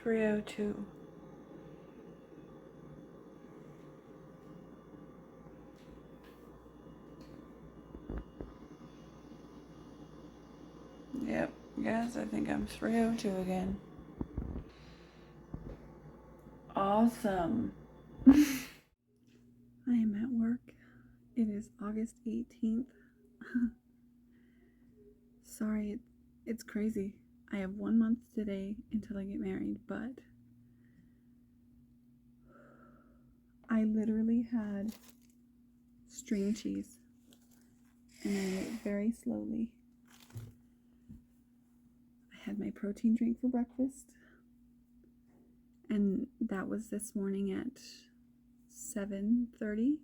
3:02. Yep, yes, I think I'm 3:02 again. Awesome. I am at work. It is August 18th. Sorry, it's crazy. I have 1 month today until I get married, but I literally had string cheese and I ate it very slowly. I had my protein drink for breakfast, and that was this morning at 7:30,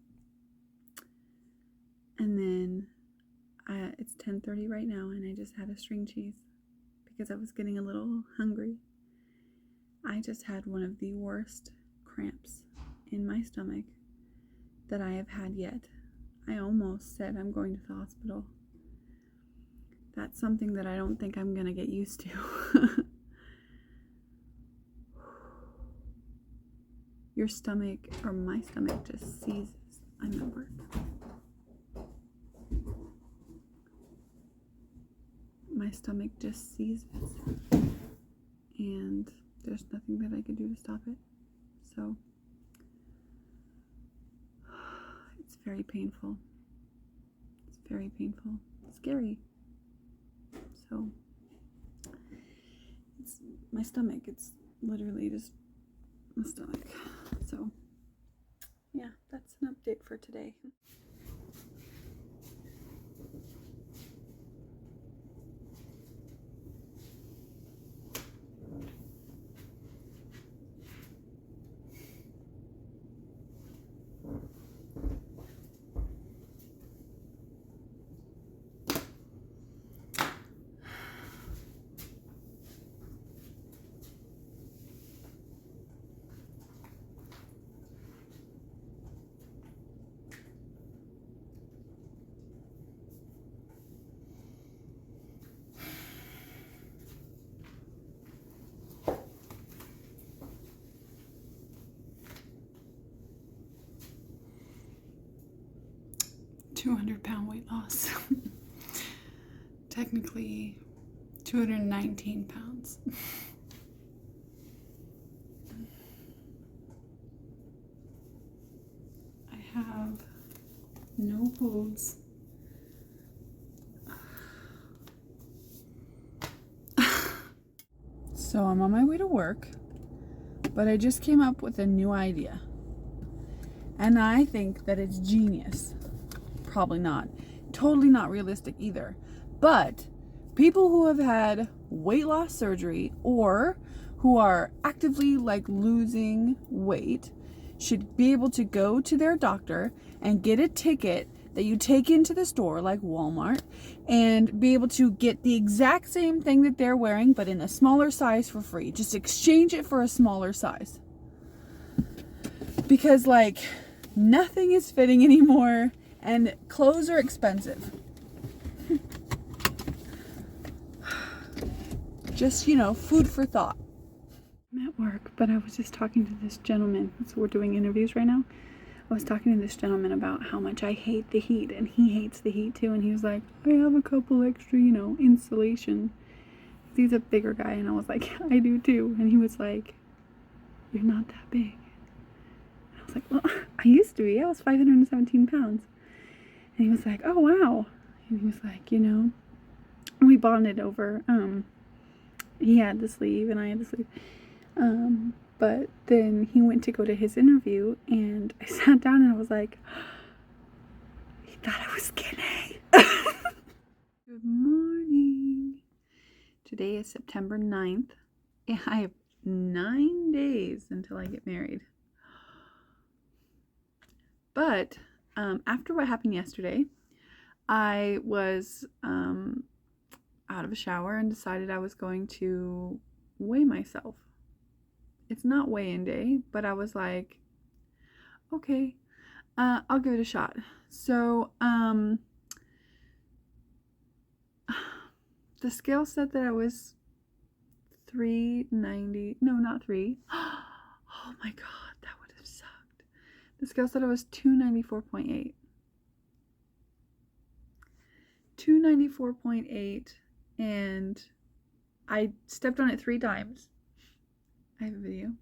and then it's 10:30 right now, and I just had a string cheese because I was getting a little hungry. I just had one of the worst cramps in my stomach that I have had yet. I almost said I'm going to the hospital. That's something that I don't think I'm gonna get used to. Your stomach, or my stomach, just seizes. I'm at work. My stomach just seizes, and there's nothing that I could do to stop it. So it's very painful. It's very painful. It's scary. So it's my stomach. It's literally just my stomach. So yeah, that's an update for today. £200 weight loss. Technically 219 pounds. I have no holds. So I'm on my way to work, but I just came up with a new idea. And I think that it's genius. Probably not. Totally not realistic either. But people who have had weight loss surgery or who are actively losing weight should be able to go to their doctor and get a ticket that you take into the store like Walmart and be able to get the exact same thing that they're wearing but in a smaller size for free. Just exchange it for a smaller size. Because nothing is fitting anymore. And clothes are expensive. Just, food for thought. I'm at work, but I was just talking to this gentleman. So we're doing interviews right now. I was talking to this gentleman about how much I hate the heat, and he hates the heat too. And he was like, I have a couple extra, insulation. He's a bigger guy, and I was like, I do too. And he was like, you're not that big. And I was like, well, I used to be. I was 517 pounds. And he was like, oh, wow. And he was like, we bonded over, he had the sleeve and I had the sleeve. But then he went to go to his interview and I sat down and I was like, he thought I was skinny. Good morning. Today is September 9th. And I have 9 days until I get married. But after what happened yesterday, I was out of a shower and decided I was going to weigh myself. It's not weigh-in day, but I was like, okay, I'll give it a shot. So the scale said that I was 390. No, not 3. Oh my god, that would have sucked. The scale said I was 294.8. 294.8, and I stepped on it 3 times. I have a video.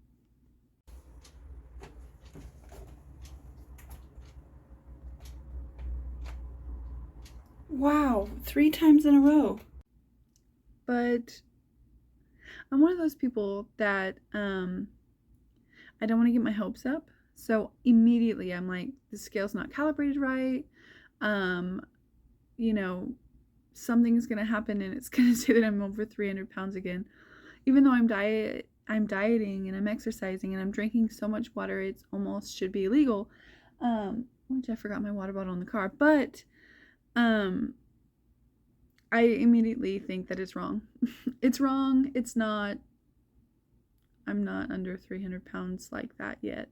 Wow, 3 times in a row. But I'm one of those people that I don't want to get my hopes up. So immediately I'm like, the scale's not calibrated right. You know, something's gonna happen and it's gonna say that I'm over 300 pounds again. Even though I'm dieting and I'm exercising and I'm drinking so much water, it's almost should be illegal. Which I forgot my water bottle in the car, but I immediately think that it's wrong. It's wrong. It's not. I'm not under 300 pounds like that yet.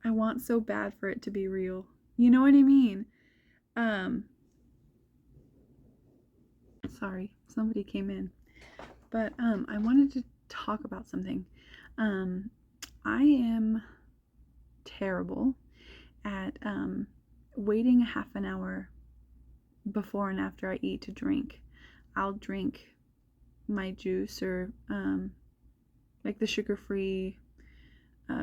I want so bad for it to be real. You know what I mean? Sorry, somebody came in. But I wanted to talk about something. I am terrible at waiting a half an hour before and after I eat to drink. I'll drink my juice or like the sugar-free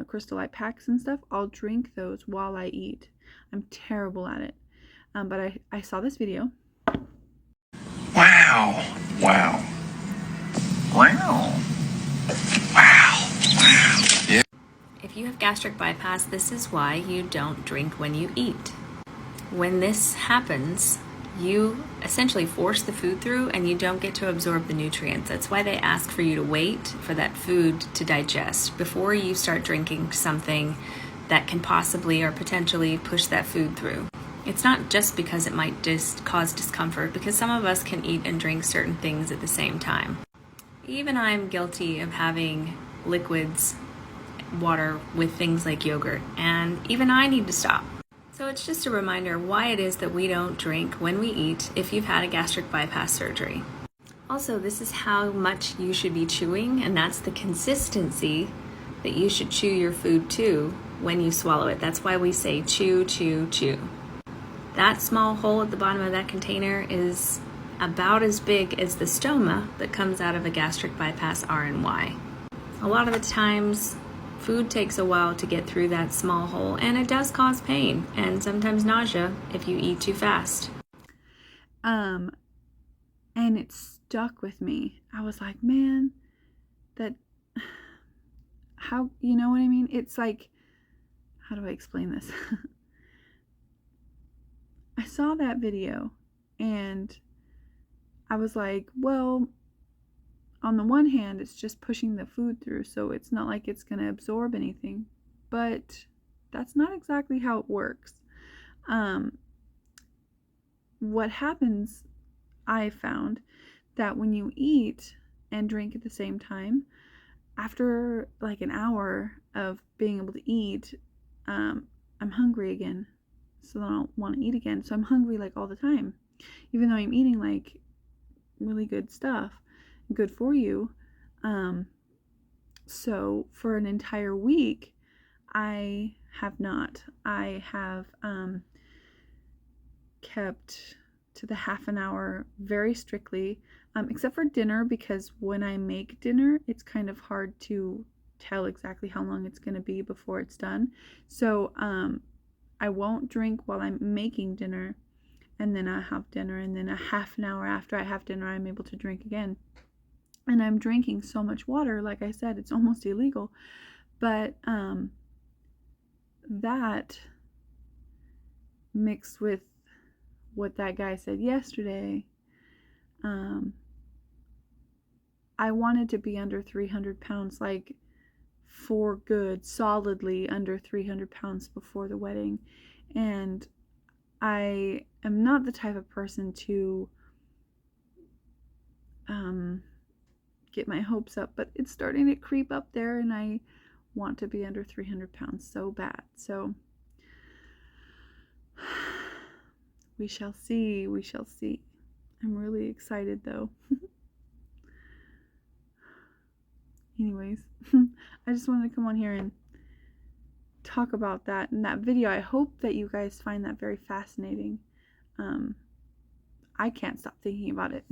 Crystal Light packs and stuff. I'll drink those while I eat. I'm terrible at it. But I saw this video. Wow. Wow. Wow. Wow. Wow. Yeah. If you have gastric bypass, this is why you don't drink when you eat. When this happens, you essentially force the food through and you don't get to absorb the nutrients. That's why they ask for you to wait for that food to digest before you start drinking something that can possibly or potentially push that food through. It's not just because it might just cause discomfort, because some of us can eat and drink certain things at the same time. Even I'm guilty of having liquids, water with things like yogurt, and even I need to stop. So it's just a reminder why it is that we don't drink when we eat if you've had a gastric bypass surgery. Also, this is how much you should be chewing, and that's the consistency that you should chew your food to when you swallow it. That's why we say chew, chew, chew. That small hole at the bottom of that container is about as big as the stoma that comes out of a gastric bypass Roux-en-Y. A lot of the times, food takes a while to get through that small hole, and it does cause pain and sometimes nausea if you eat too fast. And it stuck with me. I was like, man, that, how, you know what I mean? It's like, how do I explain this? I saw that video and I was like, well, on the one hand, it's just pushing the food through, so it's not like it's going to absorb anything. But that's not exactly how it works. What happens, I found, that when you eat and drink at the same time, after like an hour of being able to eat, I'm hungry again. So then I'll want to eat again. So I'm hungry like all the time, even though I'm eating like really good stuff, good for you. So for an entire week, I have not. I have kept to the half an hour very strictly, except for dinner, because when I make dinner, it's kind of hard to tell exactly how long it's going to be before it's done. So I won't drink while I'm making dinner, and then I have dinner, and then a half an hour after I have dinner, I'm able to drink again. And I'm drinking so much water, like I said, it's almost illegal. But that mixed with what that guy said yesterday, I wanted to be under 300 pounds, like for good, solidly under 300 pounds before the wedding. And I am not the type of person to get my hopes up, but it's starting to creep up there, and I want to be under 300 pounds so bad. So we shall see. I'm really excited though. Anyways, I just wanted to come on here and talk about that in that video. I hope that you guys find that very fascinating. I can't stop thinking about it.